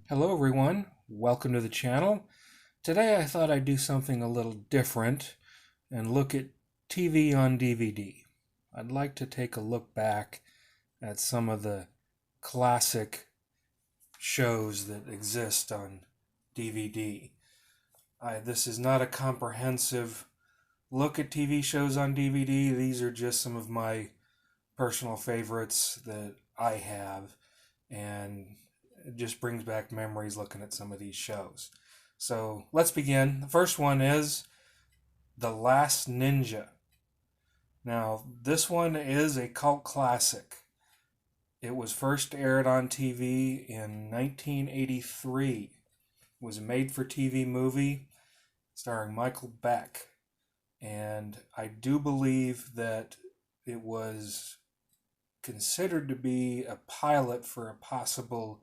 Hello everyone, welcome to the channel. Today I thought I'd do something a little different and look at TV on DVD. I'd like to take a look back at some of the classic shows that exist on DVD. This is not a comprehensive look at TV shows on DVD. These are just some of my personal favorites that I have, and it just brings back memories looking at some of these shows. So let's begin. The first one is The Last Ninja. Now, this one is a cult classic. It was first aired on TV in 1983. It was a made-for-TV movie starring Michael Beck. And I do believe that it was considered to be a pilot for a possible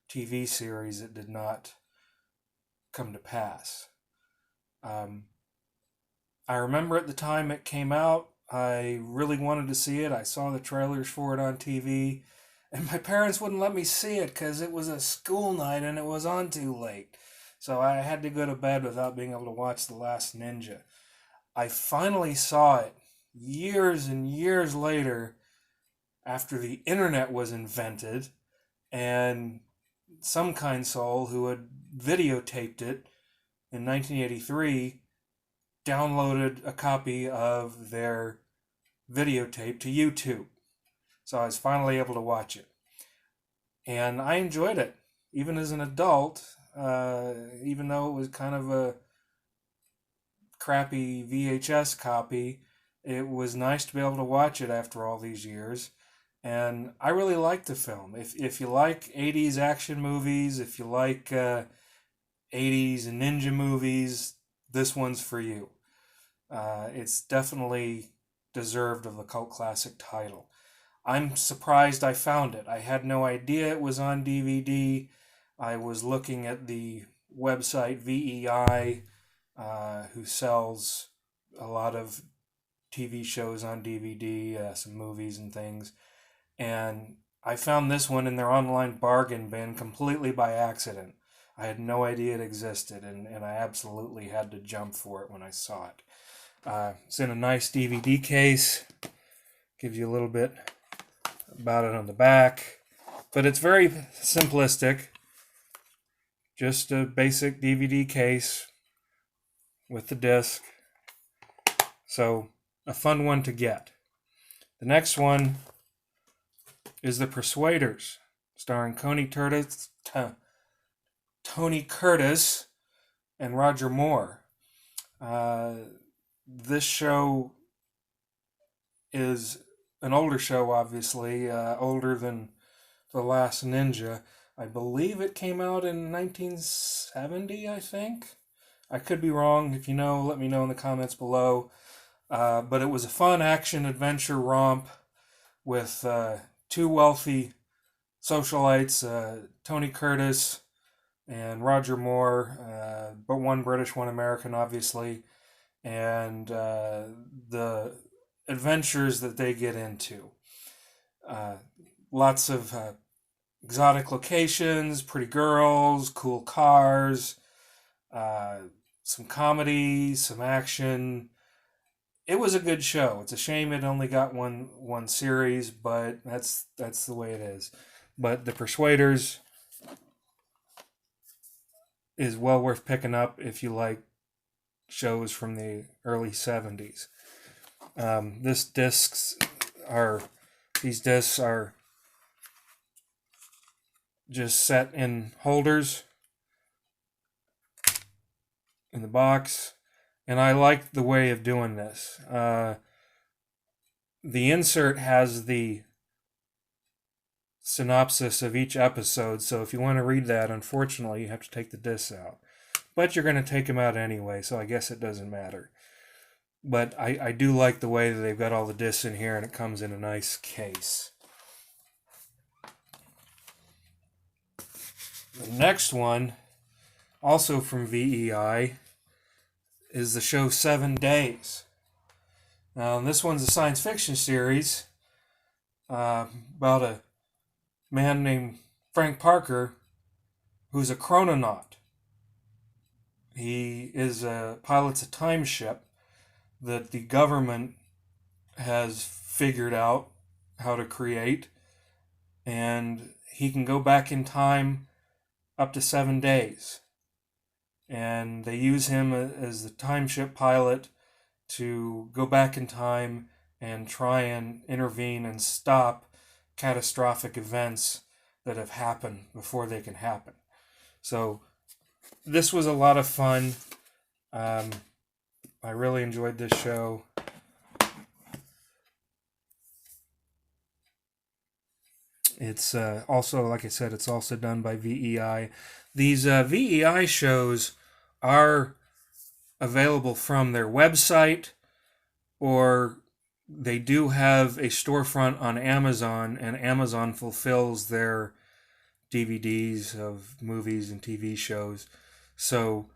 TV series that did not come to pass. I remember at the time it came out, I really wanted to see it. I saw the trailers for it on TV, and my parents wouldn't let me see it because it was a school night and it was on too late. So I had to go to bed without being able to watch The Last Ninja. I finally saw it years and years later after the internet was invented, and some kind soul who had videotaped it in 1983 downloaded a copy of their videotape to YouTube. So I was finally able to watch it. And I enjoyed it, even as an adult, even though it was kind of a crappy VHS copy. It was nice to be able to watch it after all these years. And I really like the film. If you like 80s action movies, if you like 80s ninja movies, this one's for you. It's definitely deserved of the cult classic title. I'm surprised I found it. I had no idea it was on DVD. I was looking at the website VEI, who sells a lot of TV shows on DVD, some movies and things. And I found this one in their online bargain bin completely by accident. I had no idea it existed, and I absolutely had to jump for it when I saw it. It's in a nice DVD case. Gives you a little bit about it on the back. But it's very simplistic. Just a basic DVD case with the disc. So, a fun one to get. The next one is The Persuaders, starring Tony Curtis and Roger Moore. This show is an older show, obviously, older than The Last Ninja. I believe it came out in 1970, I think. I could be wrong. If you know, let me know in the comments below. But it was a fun action-adventure romp with two wealthy socialites, Tony Curtis and Roger Moore, but one British, one American, obviously, and the adventures that they get into. Lots of exotic locations, pretty girls, cool cars, some comedy, some action. It was a good show. It's a shame it only got one series, but that's the way it is. But The Persuaders is well worth picking up if you like shows from the early 70s. These discs are just set in holders in the box. And I like the way of doing this. The insert has the synopsis of each episode, so if you want to read that, unfortunately, you have to take the discs out. But you're going to take them out anyway, so I guess it doesn't matter. But I do like the way that they've got all the discs in here, and it comes in a nice case. The next one, also from VEI, is the show 7 Days. Now, this one's a science fiction series about a man named Frank Parker who's a chrononaut. He pilots a time ship that the government has figured out how to create, and he can go back in time up to 7 days. And they use him as the time ship pilot to go back in time and try and intervene and stop catastrophic events that have happened before they can happen. So this was a lot of fun. I really enjoyed this show. It's also, like I said, it's also done by VEI. These VEI shows are available from their website, or they do have a storefront on Amazon, and Amazon fulfills their DVDs of movies and TV shows. So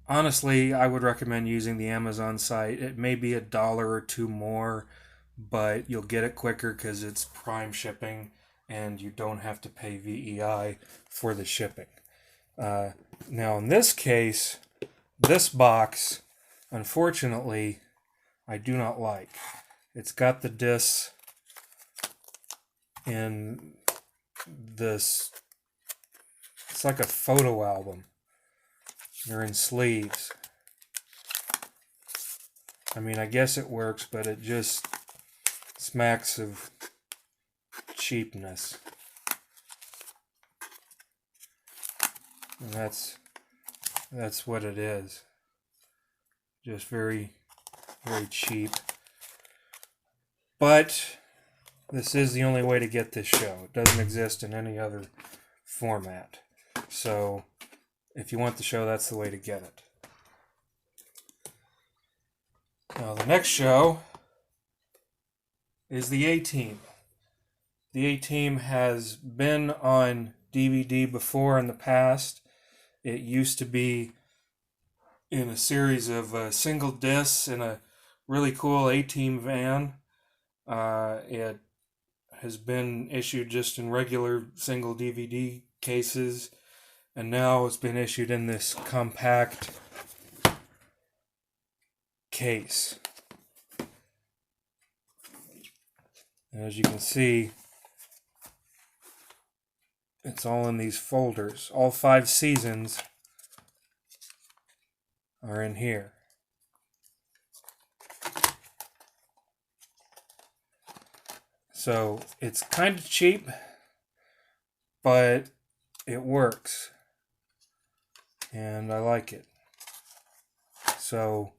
honestly, I would recommend using the Amazon site. It may be $1 or $2 more, but you'll get it quicker because it's Prime shipping, and you don't have to pay VEI for the shipping. Now, in this case, this box, unfortunately, I do not like. It's got the discs in this. It's like a photo album. They're in sleeves. I mean, I guess it works, but it just smacks of cheapness. And that's what it is. Just very, very cheap. But this is the only way to get this show. It doesn't exist in any other format. So if you want the show, that's the way to get it. Now the next show is the ATeam. The ATeam has been on DVD before in the past. It used to be in a series of single discs in a really cool ATeam van. It has been issued just in regular single DVD cases, and now it's been issued in this compact case. And as you can see, it's all in these folders. All 5 seasons are in here. So it's kind of cheap, but it works. And I like it. So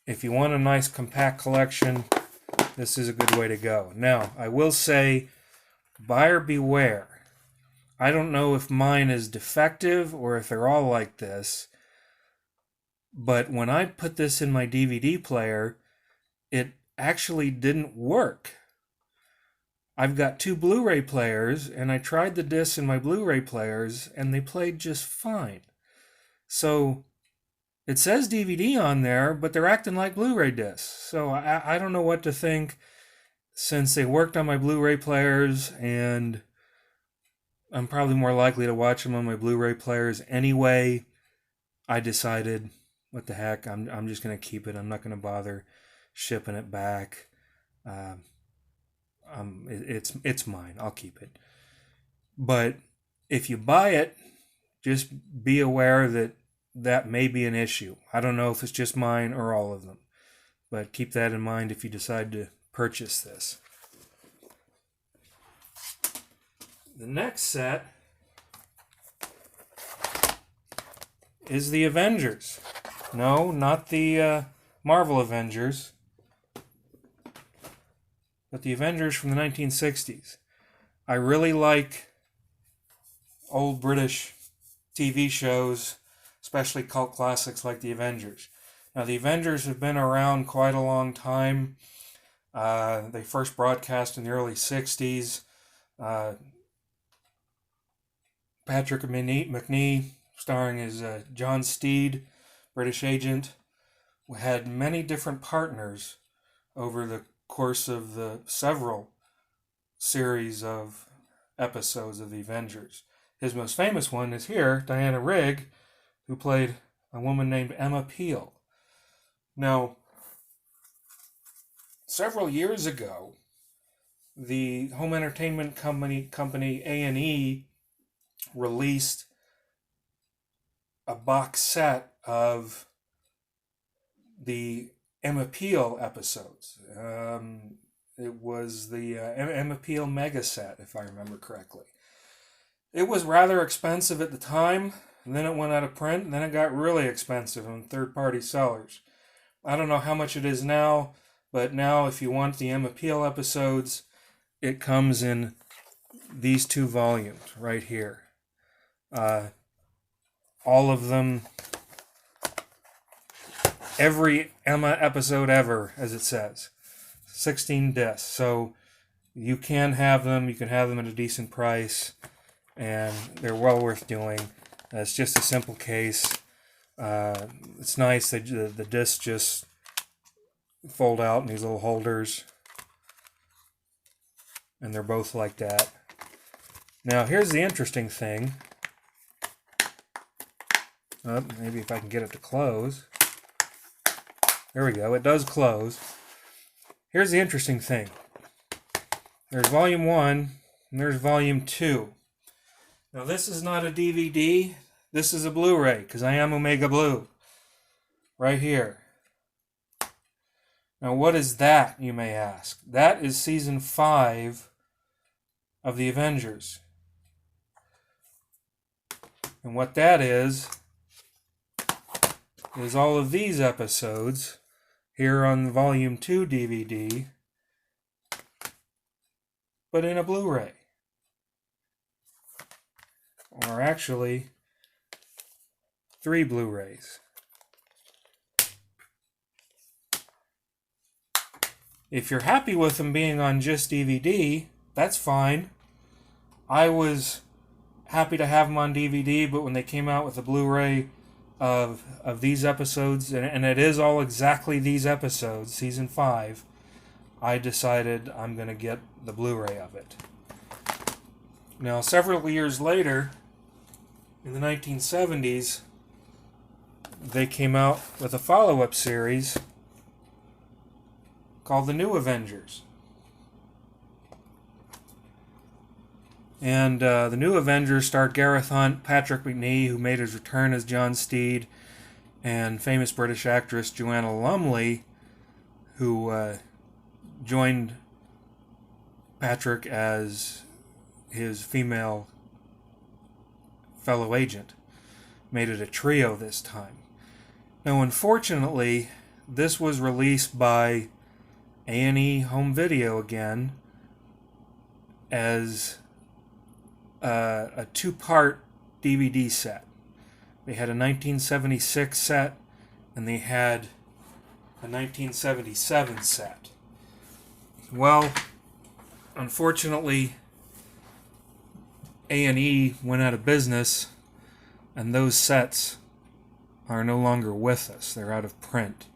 if you want a nice compact collection, this is a good way to go. Now, I will say, buyer beware. I don't know if mine is defective or if they're all like this, but when I put this in my DVD player, it actually didn't work. I've got 2 Blu-ray players, and I tried the discs in my Blu-ray players, and they played just fine. So it says DVD on there, but they're acting like Blu-ray discs. So I don't know what to think, since they worked on my Blu-ray players, and I'm probably more likely to watch them on my Blu-ray players anyway. I decided, what the heck, I'm just going to keep it. I'm not going to bother shipping it back. It's mine. I'll keep it. But if you buy it, just be aware that that may be an issue. I don't know if it's just mine or all of them, but keep that in mind if you decide to purchase this. The next set is the Avengers. No, not the Marvel Avengers, but the Avengers from the 1960s. I really like old British TV shows, especially cult classics like the Avengers. Now, the Avengers have been around quite a long time. They first broadcast in the early 60s. Patrick Macnee, starring as John Steed, British agent, had many different partners over the course of the several series of episodes of the Avengers. His most famous one is here, Diana Rigg, who played a woman named Emma Peel. Now, several years ago, the home entertainment company A&E released a box set of the Emma Peel episodes. It was the Emma Peel mega set, if I remember correctly. It was rather expensive at the time, and then it went out of print, and then it got really expensive on third-party sellers. I don't know how much it is now, but now if you want the Emma Peel episodes, it comes in these 2 volumes right here. All of them, every Emma episode ever, as it says. 16 discs. So you can have them. You can have them at a decent price, and they're well worth doing. It's just a simple case. It's nice that the discs just fold out in these little holders, and they're both like that. Now here's the interesting thing. Maybe if I can get it to close. There we go. It does close. Here's the interesting thing. There's volume 1 and there's volume 2. Now this is not a DVD. This is a Blu-ray because I am Omega Blue. Right here. Now what is that, you may ask? That is season 5 of the Avengers. And what that is all of these episodes here on the Volume 2 DVD, but in a Blu-ray. Or actually, 3 Blu-rays. If you're happy with them being on just DVD, that's fine. I was happy to have them on DVD, but when they came out with a Blu-ray of these episodes, and it is all exactly these episodes, season 5, I decided I'm going to get the Blu-ray of it. Now, several years later, in the 1970s, they came out with a follow-up series called The New Avengers. And the New Avengers starred Gareth Hunt, Patrick Macnee, who made his return as John Steed, and famous British actress Joanna Lumley, who joined Patrick as his female fellow agent. Made it a trio this time. Now, unfortunately, this was released by A&E Home Video again as a 2-part DVD set. They had a 1976 set and they had a 1977 set. Well, unfortunately, A&E went out of business and those sets are no longer with us. They're out of print.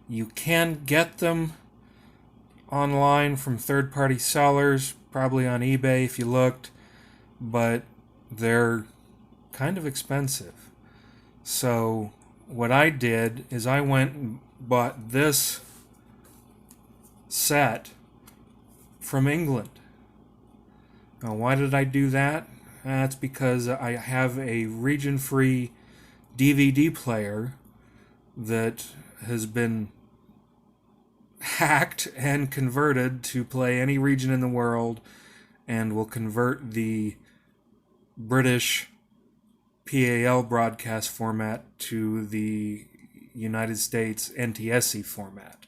You can get them online from third-party sellers, probably on eBay if you looked, but they're kind of expensive. So what I did is I went and bought this set from England. Now, why did I do that? That's because I have a region-free DVD player that has been hacked and converted to play any region in the world, and will convert the British PAL broadcast format to the United States NTSC format.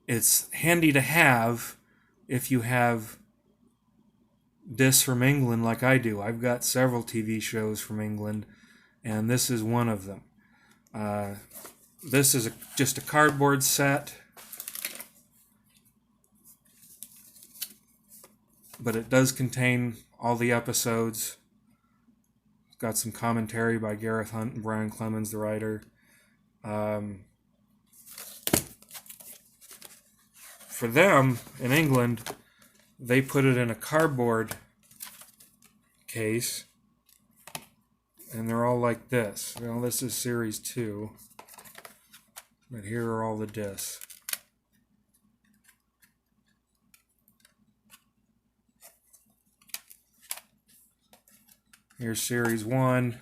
It's handy to have if you have discs from England like I do. I've got several TV shows from England, and this is one of them. This is just a cardboard set, but it does contain all the episodes. It's got some commentary by Gareth Hunt and Brian Clemens, the writer. For them, in England, they put it in a cardboard case, and they're all like this. Well, this is series 2, but here are all the discs. Here's series 1.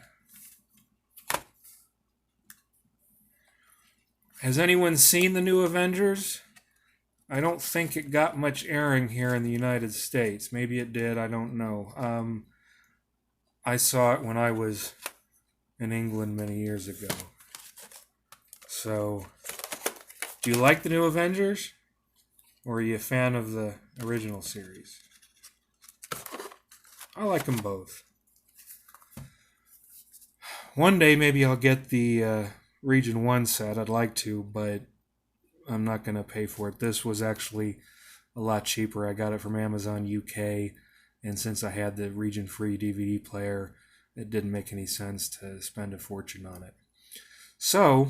Has anyone seen the new Avengers? I don't think it got much airing here in the United States. Maybe it did, I don't know. I saw it when I was in England many years ago. So, do you like the new Avengers? Or are you a fan of the original series? I like them both. One day maybe I'll get the Region 1 set. I'd like to, but I'm not going to pay for it. This was actually a lot cheaper. I got it from Amazon UK, and since I had the region-free DVD player, it didn't make any sense to spend a fortune on it. So,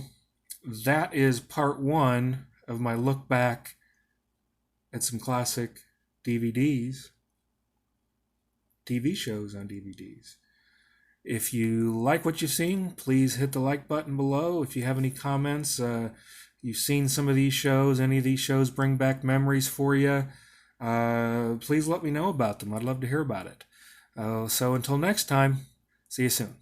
that is part 1 of my look back at some classic DVDs, TV shows on DVDs. If you like what you've seen, please hit the like button below. If you have any comments, you've seen some of these shows, any of these shows bring back memories for you, please let me know about them. I'd love to hear about it. So until next time, see you soon.